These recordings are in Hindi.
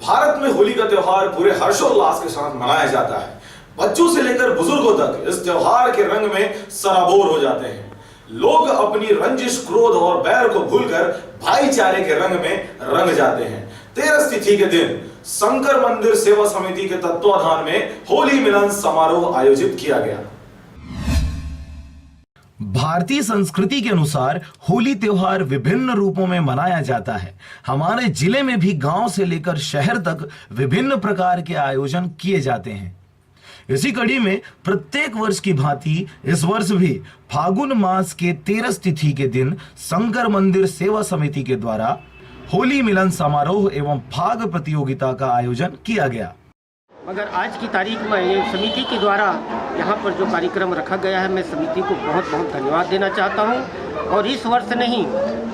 भारत में होली का त्योहार पूरे हर्षोल्लास के साथ मनाया जाता है। बच्चों से लेकर बुजुर्गों तक इस त्योहार के रंग में सराबोर हो जाते हैं। लोग अपनी रंजिश, क्रोध और बैर को भूलकर भाईचारे के रंग में रंग जाते हैं। 13 तिथि के दिन शंकर मंदिर सेवा समिति के तत्वाधान में होली मिलन समारोह आयोजित किया गया। भारतीय संस्कृति के अनुसार होली त्योहार विभिन्न रूपों में मनाया जाता है। हमारे जिले में भी गांव से लेकर शहर तक विभिन्न प्रकार के आयोजन किए जाते हैं। इसी कड़ी में प्रत्येक वर्ष की भांति इस वर्ष भी फागुन मास के 13 तिथि के दिन शंकर मंदिर सेवा समिति के द्वारा होली मिलन समारोह एवं फाग प्रतियोगिता का आयोजन किया गया। मगर आज की तारीख में ये समिति के द्वारा यहाँ पर जो कार्यक्रम रखा गया है, मैं समिति को बहुत बहुत धन्यवाद देना चाहता हूँ। और इस वर्ष नहीं,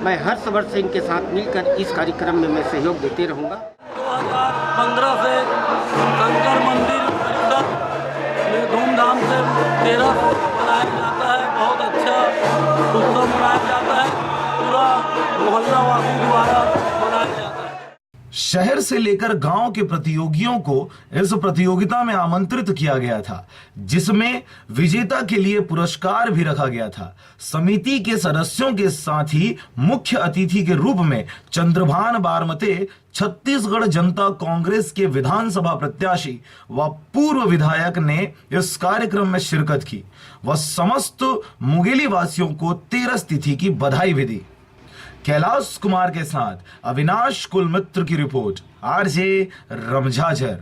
मैं हर वर्ष इनके साथ मिलकर इस कार्यक्रम में मैं सहयोग देते रहूँगा। 2015 से शंकर मंदिर परिसर में धूमधाम से 13 मनाया जाता है। बहुत अच्छा उत्सव मनाया जाता है। पूरा मोहल्ला वासी द्वारा मनाया जाता है। शहर से लेकर गांव के प्रतियोगियों को इस प्रतियोगिता में आमंत्रित किया गया था, जिसमें विजेता के लिए पुरस्कार भी रखा गया था। समिति के सदस्यों के साथ ही मुख्य अतिथि के रूप में चंद्रभान बारमते, छत्तीसगढ़ जनता कांग्रेस के विधानसभा प्रत्याशी व पूर्व विधायक ने इस कार्यक्रम में शिरकत की व समस्त मुंगेली वासियों को 13 तिथि की बधाई भी दी। कैलाश कुमार के साथ अविनाश कुलमित्र की रिपोर्ट, आरजे रमझाझर।